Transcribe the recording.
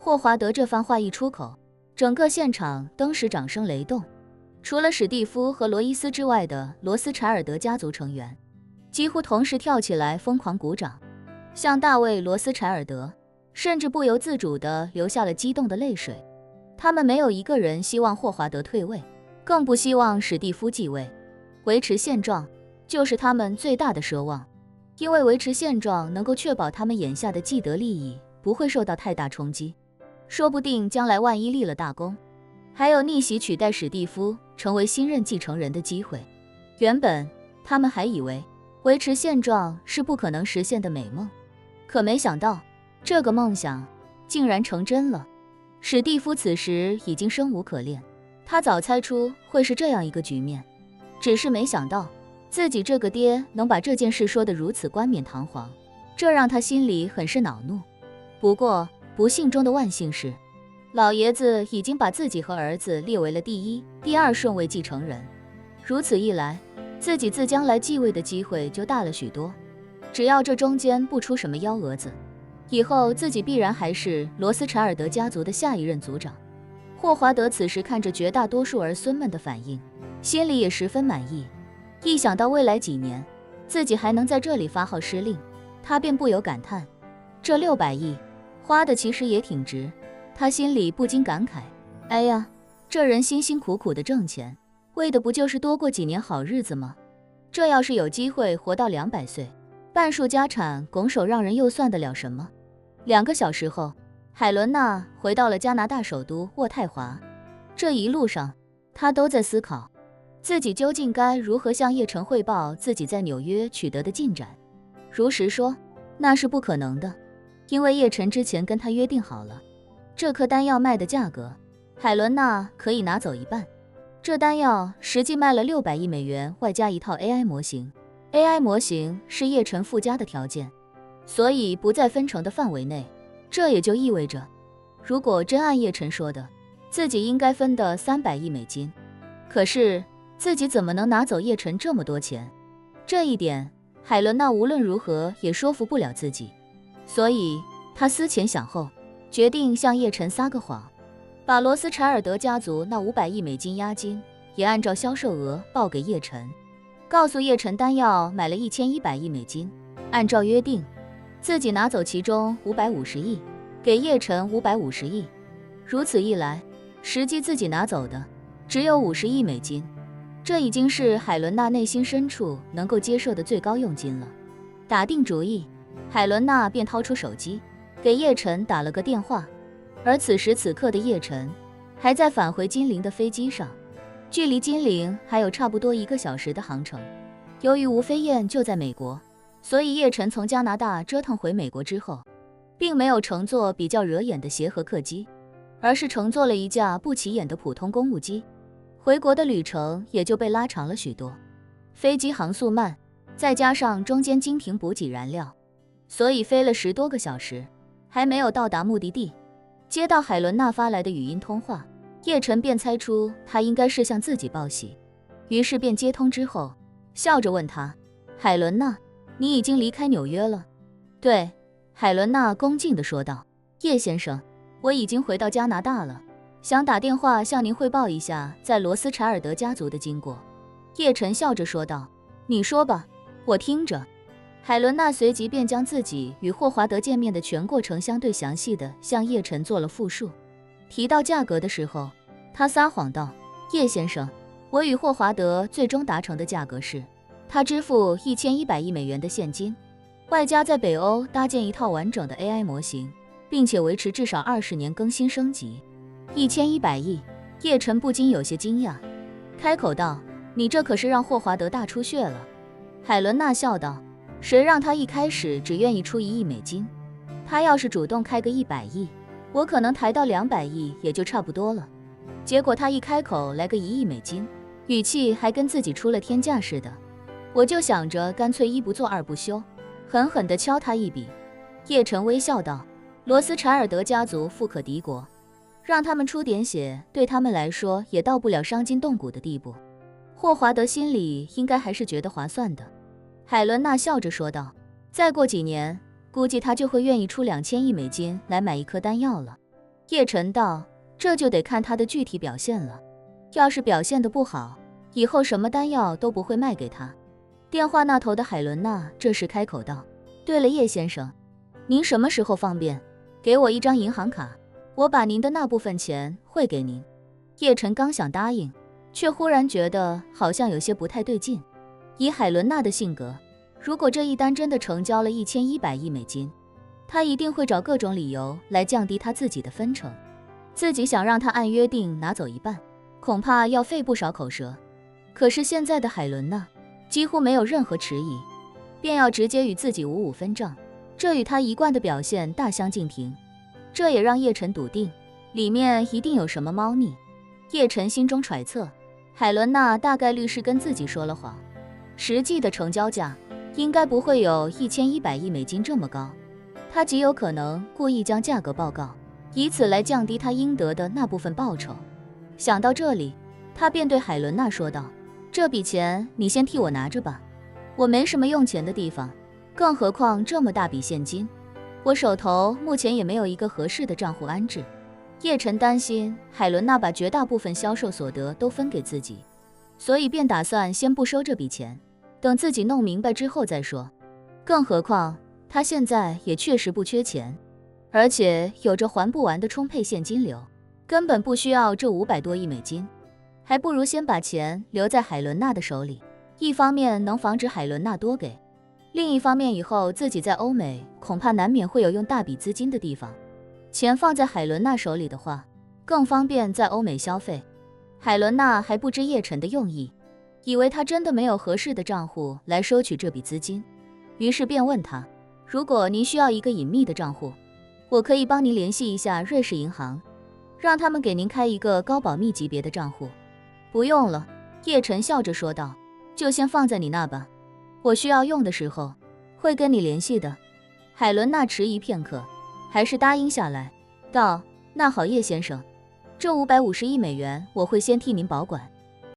霍华德这番话一出口，整个现场登时掌声雷动。除了史蒂夫和罗伊斯之外的罗斯柴尔德家族成员，几乎同时跳起来疯狂鼓掌。像大卫·罗斯柴尔德，甚至不由自主地流下了激动的泪水。他们没有一个人希望霍华德退位，更不希望史蒂夫继位。维持现状就是他们最大的奢望，因为维持现状能够确保他们眼下的既得利益不会受到太大冲击。说不定将来万一立了大功，还有逆袭取代史蒂夫成为新任继承人的机会。原本他们还以为维持现状是不可能实现的美梦，可没想到这个梦想竟然成真了。史蒂夫此时已经生无可恋，他早猜出会是这样一个局面，只是没想到自己这个爹能把这件事说得如此冠冕堂皇，这让他心里很是恼怒。不过不幸中的万幸是，老爷子已经把自己和儿子列为了第一、第二顺位继承人，如此一来，自己自将来继位的机会就大了许多。只要这中间不出什么幺蛾子，以后自己必然还是罗斯柴尔德家族的下一任族长。霍华德此时看着绝大多数儿孙们的反应，心里也十分满意。一想到未来几年自己还能在这里发号施令，他便不由感叹，这600亿花的其实也挺值。他心里不禁感慨，哎呀，这人辛辛苦苦的挣钱，为的不就是多过几年好日子吗？这要是有机会活到200岁，半数家产拱手让人又算得了什么？2个小时后，海伦娜回到了加拿大首都渥太华。这一路上，她都在思考，自己究竟该如何向叶晨汇报自己在纽约取得的进展。如实说，那是不可能的，因为叶晨之前跟他约定好了，这颗丹药卖的价格，海伦娜可以拿走一半。这丹药实际卖了600亿美元，外加一套 AI 模型。AI 模型是叶晨附加的条件，所以不在分成的范围内。这也就意味着，如果真按叶晨说的，自己应该分的300亿美金。可是自己怎么能拿走叶晨这么多钱？这一点，海伦娜无论如何也说服不了自己。所以她思前想后，决定向叶晨撒个谎，把罗斯柴尔德家族那500亿美金押金也按照销售额报给叶晨，告诉叶晨丹药买了1100亿美金，按照约定，自己拿走其中550亿，给叶晨550亿。如此一来，实际自己拿走的只有50亿美金，这已经是海伦娜内心深处能够接受的最高佣金了。打定主意，海伦娜便掏出手机，给叶晨打了个电话。而此时此刻的叶晨还在返回金陵的飞机上，距离金陵还有差不多1个小时的航程。由于吴飞燕就在美国，所以叶晨从加拿大折腾回美国之后，并没有乘坐比较惹眼的协和客机，而是乘坐了一架不起眼的普通公务机。回国的旅程也就被拉长了许多。飞机航速慢，再加上中间经停补给燃料，所以飞了10多个小时，还没有到达目的地。接到海伦娜发来的语音通话，叶晨便猜出她应该是向自己报喜，于是便接通之后，笑着问她，海伦娜，你已经离开纽约了？对，海伦娜恭敬地说道，叶先生，我已经回到加拿大了，想打电话向您汇报一下在罗斯柴尔德家族的经过。叶晨笑着说道，你说吧，我听着。海伦娜随即便将自己与霍华德见面的全过程相对详细的向叶晨做了复述。提到价格的时候，她撒谎道，叶先生，我与霍华德最终达成的价格是，他支付1100亿美元的现金，外加在北欧搭建一套完整的 AI 模型，并且维持至少20年更新升级。1100亿，叶晨不禁有些惊讶，开口道，你这可是让霍华德大出血了。海伦娜笑道，谁让他一开始只愿意出1亿美金，他要是主动开个100亿，我可能抬到200亿也就差不多了。结果他一开口来个1亿美金，语气还跟自己出了天价似的，我就想着干脆1不做2不休，狠狠地敲他一笔。叶晨微笑道，罗斯柴尔德家族富可敌国，让他们出点血对他们来说也到不了伤筋动骨的地步，霍华德心里应该还是觉得划算的。海伦娜笑着说道，再过几年估计他就会愿意出2000亿美金来买一颗丹药了。叶晨道：“这就得看他的具体表现了。要是表现得不好，以后什么丹药都不会卖给他。”电话那头的海伦娜这时开口道：“对了，叶先生，您什么时候方便？给我一张银行卡，我把您的那部分钱汇给您。”叶晨刚想答应，却忽然觉得好像有些不太对劲。以海伦娜的性格，如果这一单真的成交了1100亿美金，她一定会找各种理由来降低她自己的分成。自己想让她按约定拿走一半，恐怕要费不少口舌。可是现在的海伦娜几乎没有任何迟疑，便要直接与自己55分账，这与她一贯的表现大相径庭。这也让叶晨笃定，里面一定有什么猫腻。叶晨心中揣测，海伦娜大概率是跟自己说了谎，实际的成交价应该不会有1100亿美金这么高，他极有可能故意将价格报告，以此来降低他应得的那部分报酬。想到这里，他便对海伦娜说道：“这笔钱你先替我拿着吧，我没什么用钱的地方，更何况这么大笔现金，我手头目前也没有一个合适的账户安置。”叶晨担心海伦娜把绝大部分销售所得都分给自己，所以便打算先不收这笔钱，等自己弄明白之后再说。更何况他现在也确实不缺钱，而且有着还不完的充沛现金流，根本不需要这500多亿美金，还不如先把钱留在海伦娜的手里。一方面能防止海伦娜多给，另一方面以后自己在欧美恐怕难免会有用大笔资金的地方，钱放在海伦娜手里的话，更方便在欧美消费。海伦娜还不知叶晨的用意，以为他真的没有合适的账户来收取这笔资金，于是便问他：“如果您需要一个隐秘的账户，我可以帮您联系一下瑞士银行，让他们给您开一个高保密级别的账户。”“不用了。”叶晨笑着说道，“就先放在你那吧，我需要用的时候会跟你联系的。”海伦娜迟疑片刻，还是答应下来，道：“那好，叶先生，这550亿美元我会先替您保管。